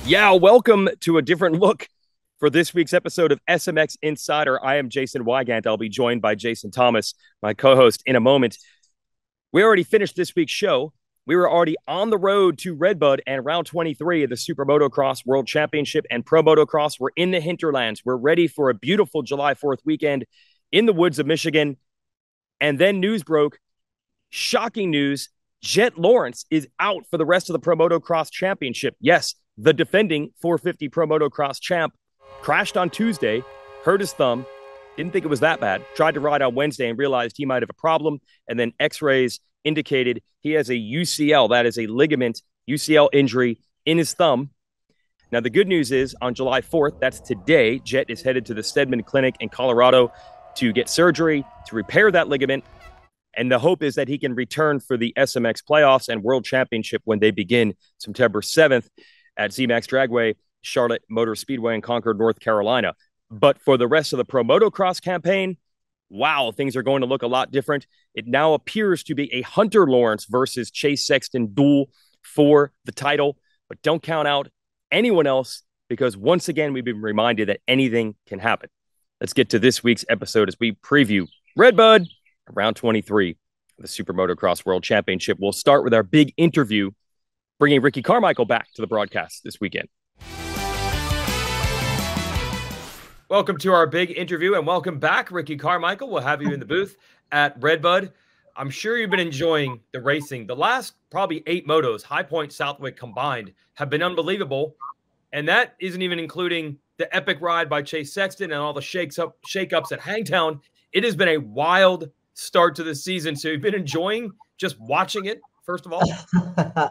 Yeah, welcome to a different look for this week's episode of SMX Insider. I am Jason Weigandt. I'll be joined by Jason Thomas, my co-host, in a moment. We already finished this week's show. We were already on the road to RedBud and round 23 of the SuperMotocross World Championship and Pro Motocross. We're in the hinterlands. We're ready for a beautiful July 4th weekend in the woods of Michigan. And then news broke. Shocking news. Jett Lawrence is out for the rest of the Pro Motocross Championship. Yes, the defending 450 Pro Motocross champ crashed on Tuesday, hurt his thumb, didn't think it was that bad, tried to ride on Wednesday and realized he might have a problem, and then x-rays indicated he has a UCL, that is a ligament UCL injury in his thumb. Now, the good news is on July 4th, that's today, Jett is headed to the Stedman Clinic in Colorado to get surgery to repair that ligament. And the hope is that he can return for the SMX Playoffs and World Championship when they begin September 7th at ZMAX Dragway, Charlotte Motor Speedway in Concord, North Carolina. But for the rest of the Pro Motocross campaign, wow, things are going to look a lot different. It now appears to be a Hunter Lawrence versus Chase Sexton duel for the title. But don't count out anyone else because once again, we've been reminded that anything can happen. Let's get to this week's episode as we preview RedBud, round 23 of the SuperMotocross World Championship. We'll start with our big interview, bringing Ricky Carmichael back to the broadcast this weekend. Welcome to our big interview and welcome back, Ricky Carmichael. We'll have you in the booth at RedBud. I'm sure you've been enjoying the racing. The last probably 8 motos, High Point, Southwick combined, have been unbelievable. And that isn't even including the epic ride by Chase Sexton and all the shakeups at Hangtown. It has been a wild start to the season. So you've been enjoying just watching it, first of all?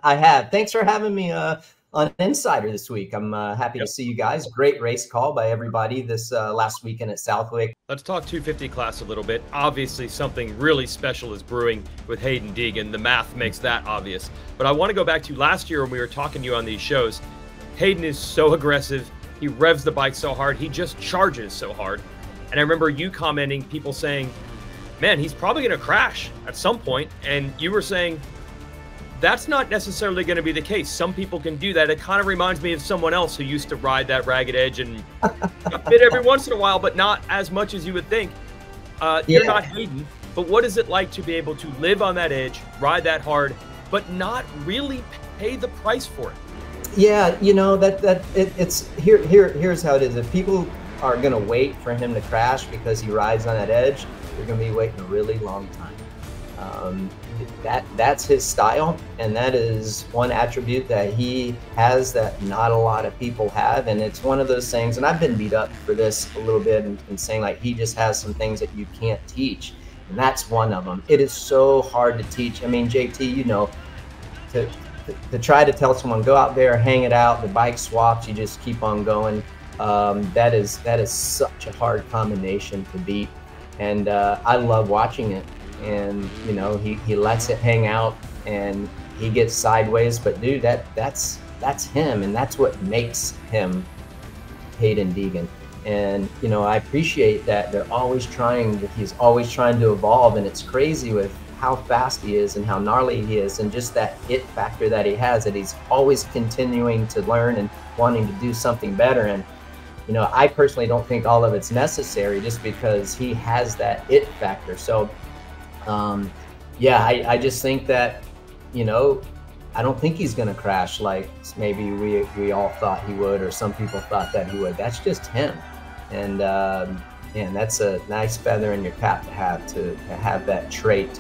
I have. Thanks for having me on Insider this week. I'm happy to see you guys. Great race call by everybody this last weekend at Southwick. Let's talk 250 class a little bit. Obviously, something really special is brewing with Haiden Deegan. The math makes that obvious. But I want to go back to last year when we were talking to you on these shows. Haiden is so aggressive. He revs the bike so hard. He just charges so hard. And I remember you commenting, people saying, man, he's probably going to crash at some point. And you were saying, that's not necessarily going to be the case. Some people can do that. It kind of reminds me of someone else who used to ride that ragged edge and got bit every once in a while, but not as much as you would think. You're not Haiden, but what is it like to be able to live on that edge, ride that hard, but not really pay the price for it? Yeah, you know, here's how it is. If people are going to wait for him to crash because he rides on that edge, they're going to be waiting a really long time. That's his style, and that is one attribute that he has that not a lot of people have, and it's one of those things, and I've been beat up for this a little bit and saying like he just has some things that you can't teach, and that's one of them. It is so hard to teach. I mean, JT, you know, to try to tell someone go out there, hang it out, the bike swaps, you just keep on going. That is such a hard combination to beat. And I love watching it. And, you know, he lets it hang out and he gets sideways. But, dude, that's him. And that's what makes him Haiden Deegan. And, you know, I appreciate that he's always trying to evolve. And it's crazy with how fast he is and how gnarly he is and just that it factor that he has, that he's always continuing to learn and wanting to do something better. And, you know, I personally don't think all of it's necessary just because he has that it factor. So, yeah, I just think that, you know, I don't think he's going to crash like maybe we all thought he would, or some people thought that he would. That's just him. And, man, that's a nice feather in your cap to have that trait.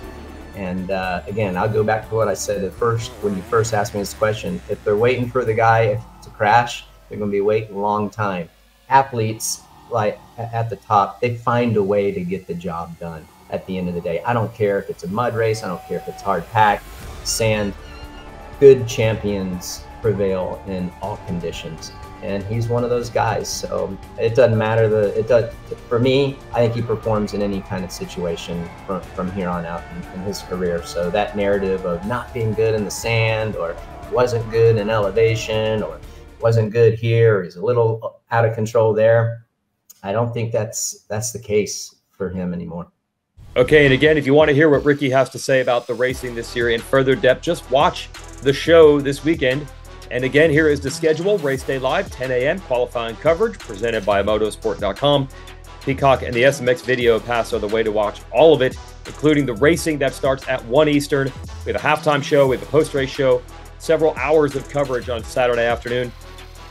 And, again, I'll go back to what I said at first, when you first asked me this question. If they're waiting for the guy to crash, they're going to be waiting a long time. Athletes, like at the top, they find a way to get the job done at the end of the day. I don't care if it's a mud race. I don't care if it's hard packed, sand. Good champions prevail in all conditions. And he's one of those guys. So it doesn't matter. For me, I think he performs in any kind of situation from here on out in his career. So that narrative of not being good in the sand, or wasn't good in elevation, or wasn't good here, or he's a little out of control there, I don't think that's the case for him anymore. Okay, and again, if you want to hear what Ricky has to say about the racing this year in further depth, just watch the show this weekend And again, here is the schedule. Race day live, 10 a.m. Qualifying coverage presented by motorsport.com. Peacock and the SMX Video Pass are the way to watch all of it, including the racing that starts at 1 Eastern. We have a halftime show, we have a post-race show, several hours of coverage on Saturday afternoon.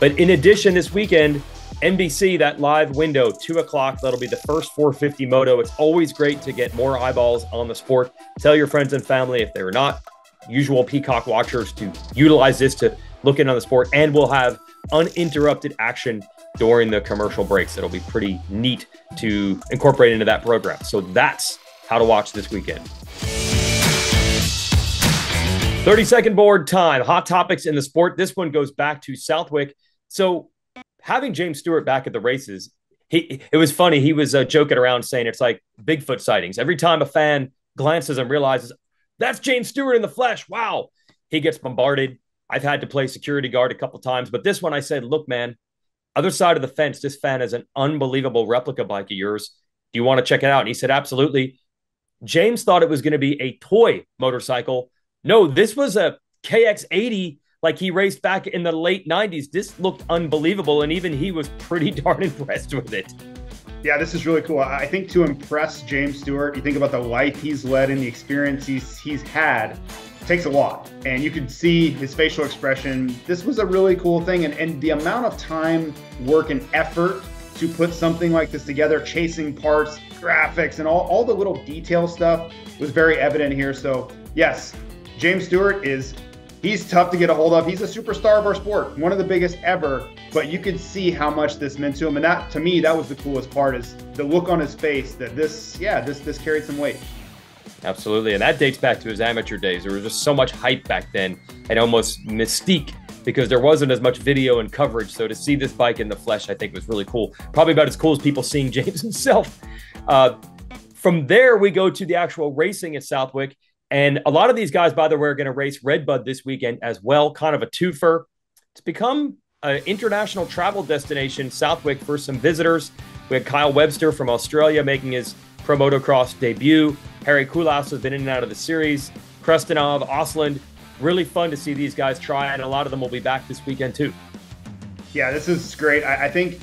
But in addition, this weekend, NBC, that live window, 2 o'clock, that'll be the first 450 moto. It's always great to get more eyeballs on the sport. Tell your friends and family, if they're not usual Peacock watchers, to utilize this to look in on the sport, and we'll have uninterrupted action during the commercial breaks. It'll be pretty neat to incorporate into that program. So that's how to watch this weekend. 30-second board time. Hot topics in the sport. This one goes back to Southwick. So having James Stewart back at the races, it was funny. He was joking around saying it's like Bigfoot sightings. Every time a fan glances and realizes, that's James Stewart in the flesh. Wow. He gets bombarded. I've had to play security guard a couple times, but this one I said, look, man, other side of the fence, this fan is an unbelievable replica bike of yours. Do you want to check it out? And he said, absolutely. James thought it was going to be a toy motorcycle. No, this was a KX80 like he raced back in the late 90s. This looked unbelievable, and even he was pretty darn impressed with it. Yeah, this is really cool. I think to impress James Stewart, you think about the life he's led and the experience he's had, takes a lot. And you could see his facial expression. This was a really cool thing. And the amount of time, work, and effort to put something like this together, chasing parts, graphics, and all the little detail stuff was very evident here. So yes, James Stewart he's tough to get a hold of. He's a superstar of our sport, one of the biggest ever, but you could see how much this meant to him. And that, to me, that was the coolest part, is the look on his face that this carried some weight. Absolutely. And that dates back to his amateur days. There was just so much hype back then and almost mystique because there wasn't as much video and coverage. So to see this bike in the flesh, I think was really cool. Probably about as cool as people seeing James himself. From there, we go to the actual racing at Southwick. And a lot of these guys, by the way, are going to race RedBud this weekend as well. Kind of a twofer. It's become an international travel destination, Southwick, for some visitors. We had Kyle Webster from Australia making his Pro Motocross debut. Harry Kulas has been in and out of the series. Krestanov, Osland. Really fun to see these guys try, and a lot of them will be back this weekend too. Yeah, this is great. I think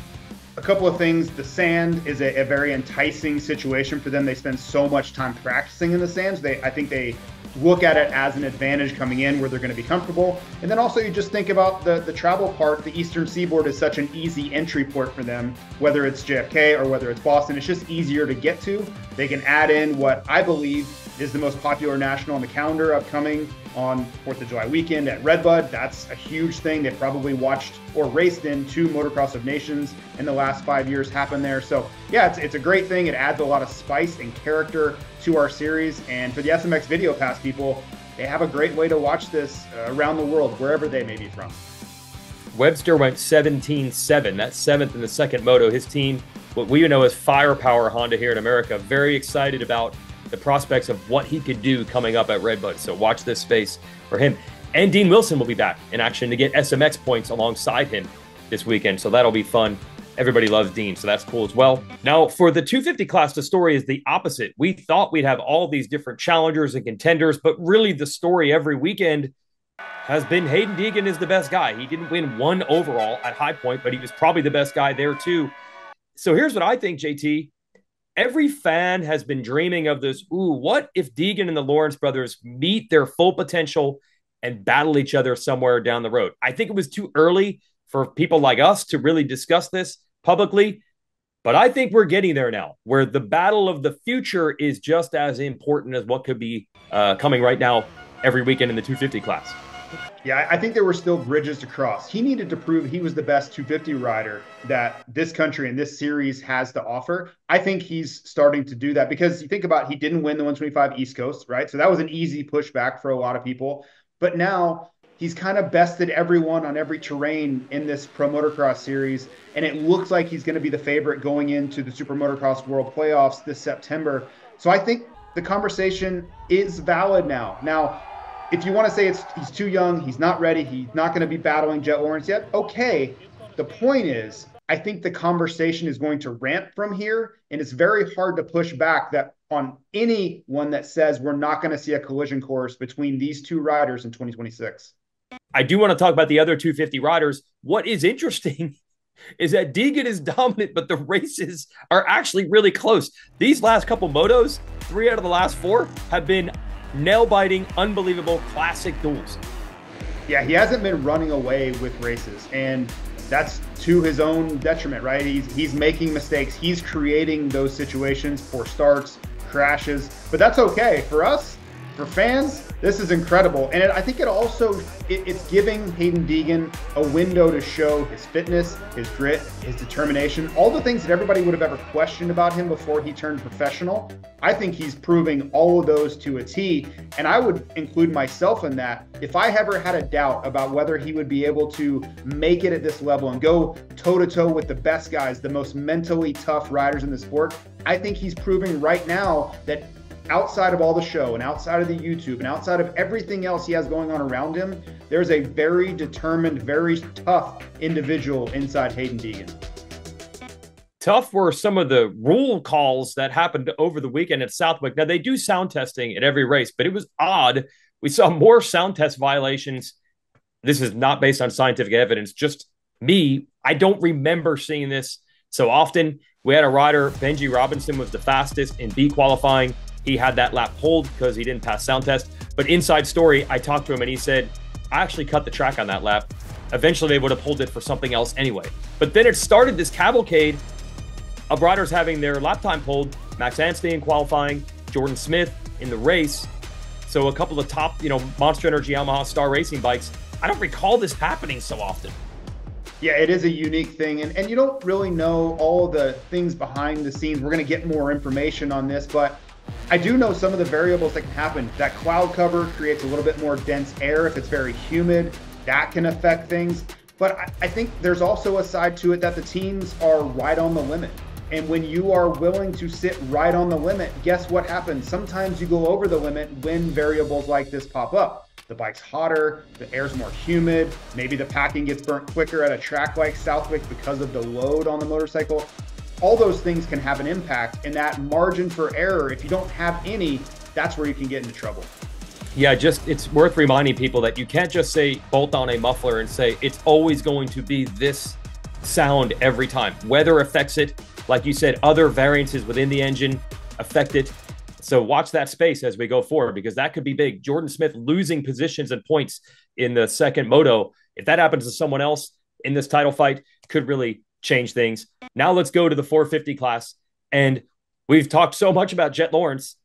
a couple of things. The sand is a very enticing situation for them. They spend so much time practicing in the sands. I think they look at it as an advantage coming in where they're going to be comfortable. And then also you just think about the travel part. The Eastern Seaboard is such an easy entry port for them, whether it's JFK or whether it's Boston. It's just easier to get to. They can add in what I believe is the most popular national on the calendar upcoming on 4th of July weekend at RedBud. That's a huge thing. They've probably watched or raced in 2 Motocross of Nations in the last 5 years happen there. So yeah, it's a great thing. It adds a lot of spice and character to our series. And for the SMX Video Pass people, they have a great way to watch this around the world, wherever they may be from. Webster went 17-7. That's 7th in the second moto. His team, what we know as Firepower Honda here in America, very excited about the prospects of what he could do coming up at RedBud. So watch this space for him. And Dean Wilson will be back in action to get SMX points alongside him this weekend. So that'll be fun. Everybody loves Dean, so that's cool as well. Now, for the 250 class, the story is the opposite. We thought we'd have all these different challengers and contenders, but really the story every weekend has been Haiden Deegan is the best guy. He didn't win 1 overall at High Point, but he was probably the best guy there too. So here's what I think, JT. Every fan has been dreaming of this. Ooh, what if Deegan and the Lawrence brothers meet their full potential and battle each other somewhere down the road? I think it was too early for people like us to really discuss this publicly, but I think we're getting there now, where the battle of the future is just as important as what could be coming right now every weekend in the 250 class. Yeah, I think there were still bridges to cross. He needed to prove he was the best 250 rider that this country and this series has to offer. I think he's starting to do that, because you think about, he didn't win the 125 East Coast, right? So that was an easy pushback for a lot of people. But now he's kind of bested everyone on every terrain in this Pro Motocross series. And it looks like he's going to be the favorite going into the Super Motocross World Playoffs this September. So I think the conversation is valid now. Now, if you want to say he's too young, he's not ready, he's not going to be battling Jett Lawrence yet, okay. The point is, I think the conversation is going to ramp from here, and it's very hard to push back that on anyone that says we're not going to see a collision course between these two riders in 2026. I do want to talk about the other 250 riders. What is interesting is that Deegan is dominant, but the races are actually really close. These last couple motos, 3 out of the last 4, have been nail-biting, unbelievable, classic duels. Yeah, he hasn't been running away with races, and that's to his own detriment, right? He's making mistakes. He's creating those situations for starts, crashes, but that's okay. For us, for fans, this is incredible. And I think it also, it's giving Haiden Deegan a window to show his fitness, his grit, his determination, all the things that everybody would have ever questioned about him before he turned professional. I think he's proving all of those to a T. And I would include myself in that. If I ever had a doubt about whether he would be able to make it at this level and go toe-to-toe with the best guys, the most mentally tough riders in the sport, I think he's proving right now that outside of all the show and outside of the YouTube and outside of everything else he has going on around him, there's a very determined, very tough individual inside Haiden Deegan. Tough were some of the rule calls that happened over the weekend at Southwick. Now, they do sound testing at every race, but it was odd. We saw more sound test violations. This is not based on scientific evidence, just me. I don't remember seeing this so often. We had a rider, Benji Robinson, was the fastest in B qualifying. He had that lap pulled because he didn't pass sound test. But inside story, I talked to him and he said, I actually cut the track on that lap. Eventually, they would have pulled it for something else anyway. But then it started this cavalcade of riders having their lap time pulled. Max Anstey qualifying, Jordan Smith in the race. So a couple of top, Monster Energy Yamaha Star Racing bikes. I don't recall this happening so often. Yeah, it is a unique thing. And you don't really know all the things behind the scenes. We're going to get more information on this, but I do know some of the variables that can happen. That cloud cover creates a little bit more dense air. If it's very humid, that can affect things. But I think there's also a side to it that the teams are right on the limit. And when you are willing to sit right on the limit, guess what happens? Sometimes you go over the limit when variables like this pop up. The bike's hotter, the air's more humid, maybe the packing gets burnt quicker at a track like Southwick because of the load on the motorcycle. All those things can have an impact, and that margin for error, if you don't have any, that's where you can get into trouble. Yeah, it's worth reminding people that you can't just say bolt on a muffler and say it's always going to be this sound every time. Weather affects it. Like you said, other variances within the engine affect it. So watch that space as we go forward, because that could be big. Jordan Smith losing positions and points in the second moto. If that happens to someone else in this title fight, could really change things. Now let's go to the 450 class. And we've talked so much about Jett Lawrence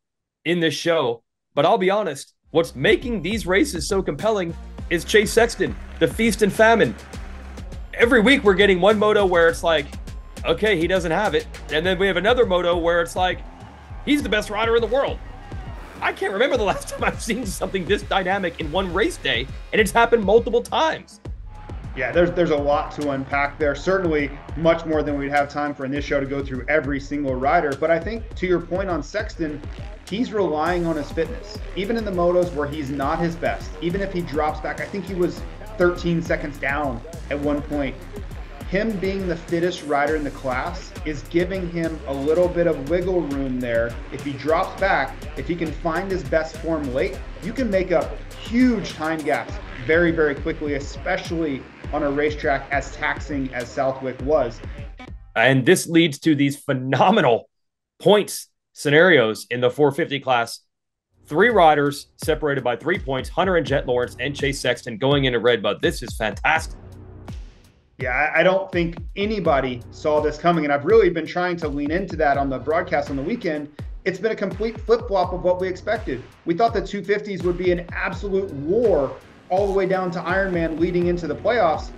in this show, but I'll be honest, what's making these races so compelling is Chase Sexton, the feast and famine. Every week we're getting one moto where it's like, okay, he doesn't have it. And then we have another moto where it's like, he's the best rider in the world. I can't remember the last time I've seen something this dynamic in one race day, and it's happened multiple times. Yeah, there's a lot to unpack there. Certainly much more than we'd have time for in this show to go through every single rider. But I think to your point on Sexton, he's relying on his fitness. Even in the motos where he's not his best, even if he drops back, I think he was 13 seconds down at one point. Him being the fittest rider in the class is giving him a little bit of wiggle room there. If he drops back, if he can find his best form late, you can make up huge time gaps very, very quickly, especially on a racetrack as taxing as Southwick was. And this leads to these phenomenal points scenarios in the 450 class. 3 riders separated by 3 points, Hunter and Jett Lawrence and Chase Sexton going into RedBud. This is fantastic. Yeah, I don't think anybody saw this coming, and I've really been trying to lean into that on the broadcast on the weekend. It's been a complete flip-flop of what we expected. We thought the 250s would be an absolute war all the way down to Ironman leading into the playoffs.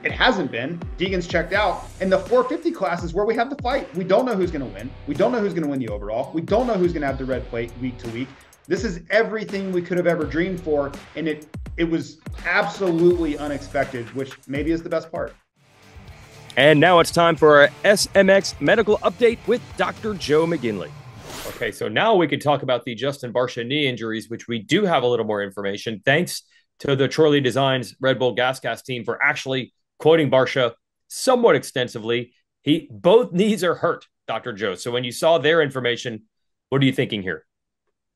It hasn't been. Deegan's checked out. And the 450 class is where we have the fight. We don't know who's going to win. We don't know who's going to win the overall. We don't know who's going to have the red plate week to week. This is everything we could have ever dreamed for, and it was absolutely unexpected, which maybe is the best part. And now it's time for our SMX Medical Update with Dr. Joe McGinley. Okay, so now we can talk about the Justin Barcia knee injuries, which we do have a little more information. Thanks to the Troy Lee Designs Red Bull GasCast team for actually quoting Barcia somewhat extensively. Both knees are hurt, Dr. Joe. So when you saw their information, what are you thinking here?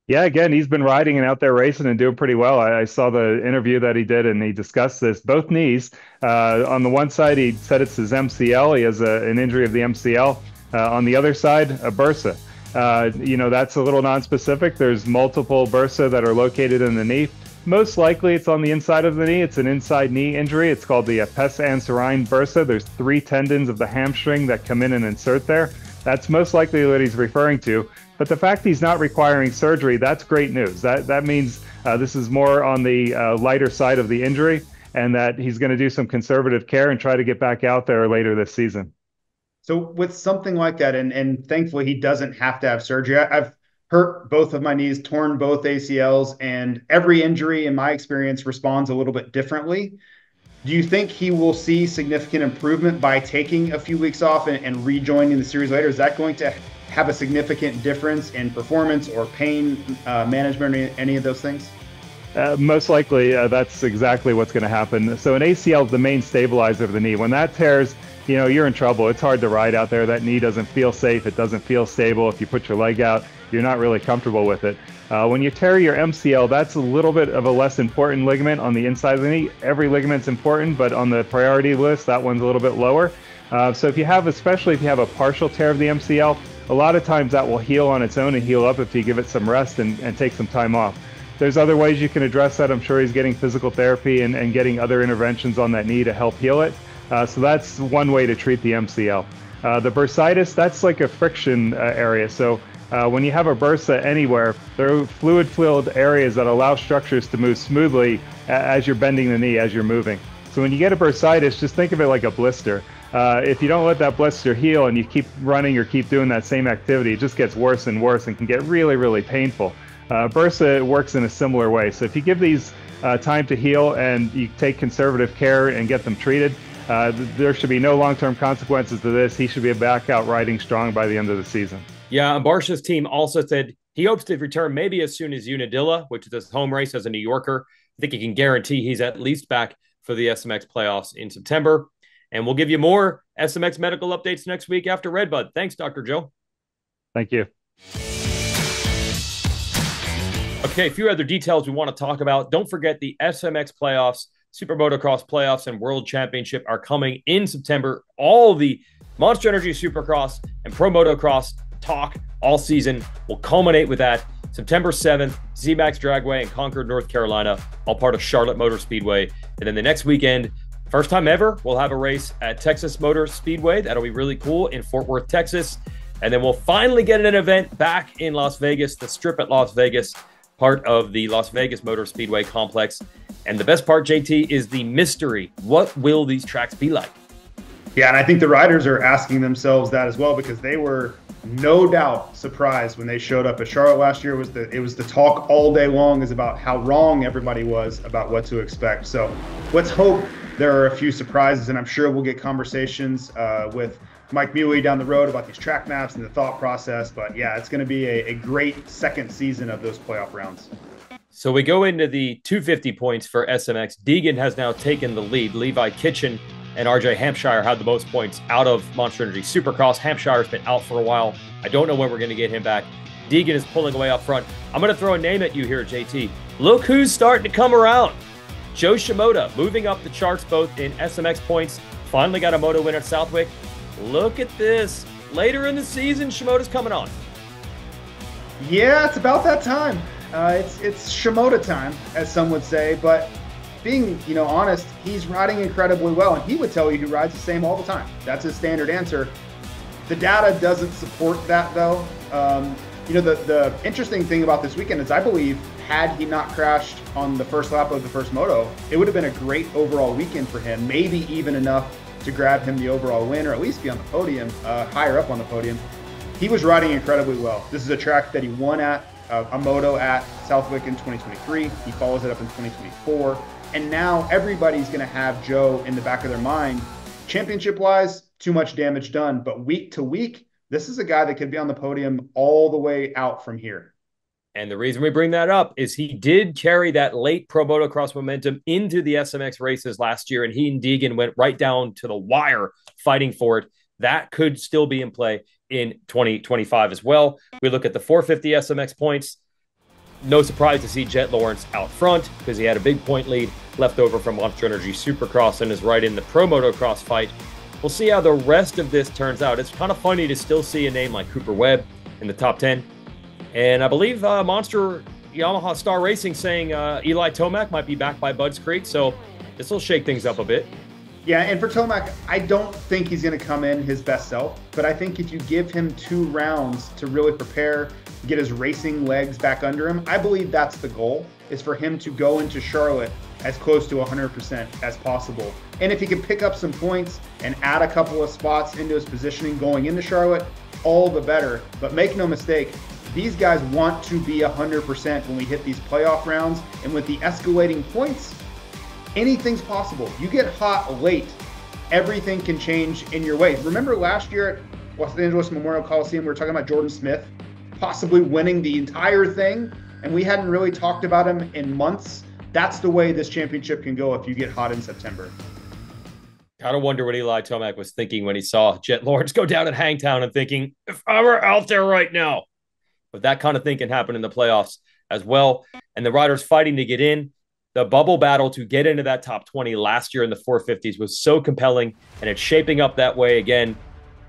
Yeah, again, he's been riding and out there racing and doing pretty well. I saw the interview that he did, and he discussed this. Both knees. On the one side, he said it's his MCL. He has an injury of the MCL. On the other side, a bursa. That's a little non-specific. There's multiple bursa that are located in the knee. Most likely, it's on the inside of the knee. It's an inside knee injury. It's called the pes anserine bursa. There's 3 tendons of the hamstring that come in and insert there. That's most likely what he's referring to. But the fact he's not requiring surgery, that's great news. That means this is more on the lighter side of the injury, and that he's going to do some conservative care and try to get back out there later this season. So with something like that, and thankfully he doesn't have to have surgery. I've hurt both of my knees, torn both ACLs, and every injury in my experience responds a little bit differently. Do you think he will see significant improvement by taking a few weeks off and rejoining the series later? Is that going to have a significant difference in performance or pain management or any of those things? Most likely, that's exactly what's going to happen. So an ACL is the main stabilizer of the knee. When that tears, you're in trouble. It's hard to ride out there. That knee doesn't feel safe. It doesn't feel stable. If you put your leg out, you're not really comfortable with it. When you tear your MCL, that's a little bit of a less important ligament on the inside of the knee. Every ligament's important, but on the priority list, that one's a little bit lower. So especially if you have a partial tear of the MCL, a lot of times that will heal on its own and heal up if you give it some rest and take some time off. There's other ways you can address that. I'm sure he's getting physical therapy and getting other interventions on that knee to help heal it. So that's one way to treat the MCL. The bursitis, that's like a friction area. So when you have a bursa anywhere, there are fluid-filled areas that allow structures to move smoothly as you're bending the knee, as you're moving. So when you get a bursitis, just think of it like a blister. If you don't let that blister heal and you keep running or keep doing that same activity, it just gets worse and worse and can get really, really painful. Bursa works in a similar way. So if you give these time to heal and you take conservative care and get them treated, there should be no long-term consequences to this. He should be back out riding strong by the end of the season. Yeah, Barcia's team also said he hopes to return maybe as soon as Unadilla, which is his home race as a New Yorker. I think he can guarantee he's at least back for the SMX playoffs in September. And we'll give you more SMX medical updates next week after RedBud. Thanks, Dr. Joe. Thank you. Okay, a few other details we want to talk about. Don't forget the SMX playoffs, SuperMotocross playoffs, and World Championship are coming in September. All the Monster Energy Supercross and Pro Motocross talk all season will culminate with that. September 7th, ZMAX Dragway in Concord, North Carolina, all part of Charlotte Motor Speedway. And then the next weekend, first time ever, we'll have a race at Texas Motor Speedway. That'll be really cool in Fort Worth, Texas. And then we'll finally get an event back in Las Vegas, the Strip at Las Vegas, part of the Las Vegas Motor Speedway complex. And the best part, JT, is the mystery. What will these tracks be like? Yeah, and I think the riders are asking themselves that as well, because they were no doubt surprised when they showed up at Charlotte last year. It was the talk all day long is about how wrong everybody was about what to expect. So let's hope there are a few surprises, and I'm sure we'll get conversations with Mike Muley down the road about these track maps and the thought process. But yeah, it's going to be a great second season of those playoff rounds. So we go into the 250 points for SMX. Deegan has now taken the lead. Levi Kitchen and RJ Hampshire had the most points out of Monster Energy Supercross. Hampshire's been out for a while. I don't know when we're going to get him back. Deegan is pulling away up front. I'm going to throw a name at you here, JT. Look who's starting to come around. Joe Shimoda moving up the charts both in SMX points. Finally got a moto win at Southwick. Look at this. Later in the season, Shimoda's coming on. Yeah, it's about that time. It's Shimoda time, as some would say, but being honest, he's riding incredibly well, and he would tell you he rides the same all the time. That's his standard answer. The data doesn't support that, though. The interesting thing about this weekend is I believe had he not crashed on the first lap of the first moto, it would have been a great overall weekend for him, maybe even enough to grab him the overall win or at least be on the podium, higher up on the podium. He was riding incredibly well. This is a track that he won at a moto at Southwick in 2023. He follows it up in 2024. And now everybody's going to have Joe in the back of their mind. Championship-wise, too much damage done. But week to week, this is a guy that could be on the podium all the way out from here. And the reason we bring that up is he did carry that late Pro Motocross momentum into the SMX races last year, and he and Deegan went right down to the wire fighting for it. That could still be in play in 2025 as well. We look at the 450 SMX points. No surprise to see Jett Lawrence out front because he had a big point lead left over from Monster Energy Supercross and is right in the Pro Motocross fight. We'll see how the rest of this turns out. It's kind of funny to still see a name like Cooper Webb in the top 10. And I believe Monster Yamaha Star Racing saying Eli Tomac might be back by Budds Creek, so this will shake things up a bit. Yeah, and for Tomac, I don't think he's going to come in his best self, but I think if you give him 2 rounds to really prepare, get his racing legs back under him, I believe that's the goal, is for him to go into Charlotte as close to 100% as possible. And if he can pick up some points and add a couple of spots into his positioning going into Charlotte, all the better. But make no mistake, these guys want to be 100% when we hit these playoff rounds, and with the escalating points, anything's possible. You get hot late, everything can change in your way. Remember last year at Los Angeles Memorial Coliseum, we were talking about Jordan Smith possibly winning the entire thing, and we hadn't really talked about him in months. That's the way this championship can go if you get hot in September. Gotta wonder what Eli Tomac was thinking when he saw Jett Lawrence go down at Hangtown and thinking, if I were out there right now. But that kind of thing can happen in the playoffs as well. And the riders fighting to get in. The bubble battle to get into that top 20 last year in the 450s was so compelling, and it's shaping up that way again.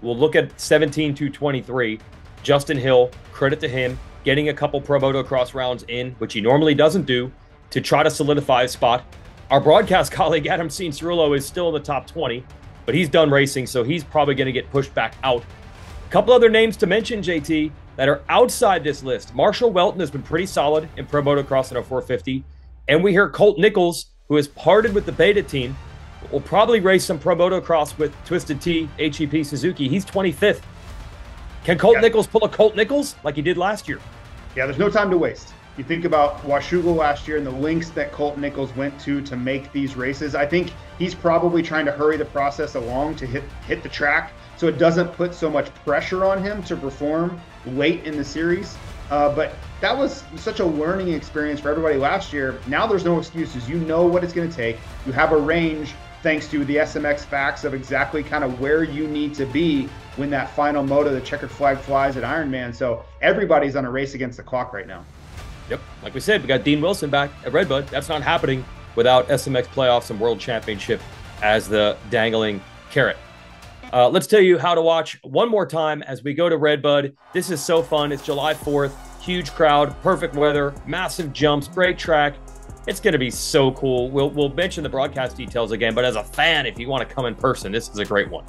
We'll look at 17 to 23. Justin Hill, credit to him, getting a couple Pro Motocross rounds in, which he normally doesn't do, to try to solidify a spot. Our broadcast colleague, Adam Cianciarulo, is still in the top 20, but he's done racing, so he's probably going to get pushed back out. A couple other names to mention, JT, that are outside this list. Marshall Welton has been pretty solid in Pro Motocross in a 450. And we hear Colt Nichols, who has parted with the Beta team, will probably race some Pro Motocross with Twisted Tea, HEP Suzuki. He's 25th. Can Colt Nichols pull a Colt Nichols like he did last year? Yeah, there's no time to waste. You think about Washougal last year and the links that Colt Nichols went to make these races. I think he's probably trying to hurry the process along to hit the track so it doesn't put so much pressure on him to perform late in the series. But that was such a learning experience for everybody last year. Now there's no excuses. You know what it's going to take. You have a range thanks to the SMX facts of exactly kind of where you need to be when that final moto, the checkered flag, flies at Ironman. So everybody's on a race against the clock right now. Yep. Like we said, we got Dean Wilson back at RedBud. That's not happening without SMX Playoffs and World Championship as the dangling carrot. Let's tell you how to watch one more time as we go to RedBud. This is so fun. It's July 4th. Huge crowd, perfect weather, massive jumps, great track. It's going to be so cool. We'll mention the broadcast details again, but as a fan, if you want to come in person, this is a great one.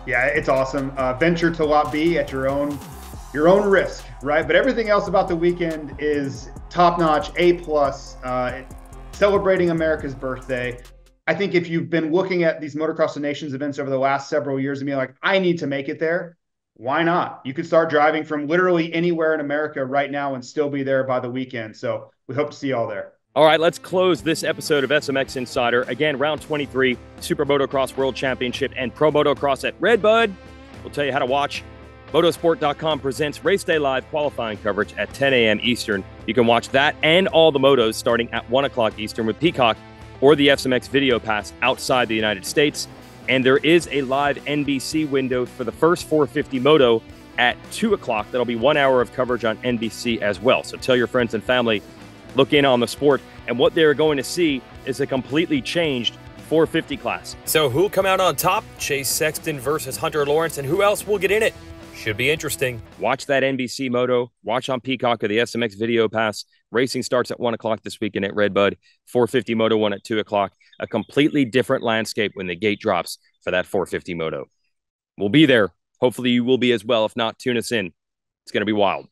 Yeah, it's awesome. Venture to Lot B at your own risk, right? But everything else about the weekend is top-notch, A+, celebrating America's birthday. I think if you've been looking at these Motocross of Nations events over the last several years and being like, I need to make it there, why not? You could start driving from literally anywhere in America right now and still be there by the weekend. So we hope to see you all there. All right, let's close this episode of SMX Insider. Again, round 23, Super Motocross World Championship and Pro Motocross at RedBud. We'll tell you how to watch. Motorsport.com presents Race Day Live qualifying coverage at 10 a.m. Eastern. You can watch that and all the motos starting at 1 o'clock Eastern with Peacock or the SMX Video Pass outside the United States. And there is a live NBC window for the first 450 moto at 2 o'clock. That'll be 1 hour of coverage on NBC as well. So tell your friends and family, look in on the sport. And what they're going to see is a completely changed 450 class. So who'll come out on top? Chase Sexton versus Hunter Lawrence, and who else will get in it? Should be interesting. Watch that NBC moto. Watch on Peacock or the SMX Video Pass. Racing starts at 1 o'clock this weekend at RedBud. 450 Moto 1 at 2 o'clock. A completely different landscape when the gate drops for that 450 moto. We'll be there. Hopefully you will be as well. If not, tune us in. It's going to be wild.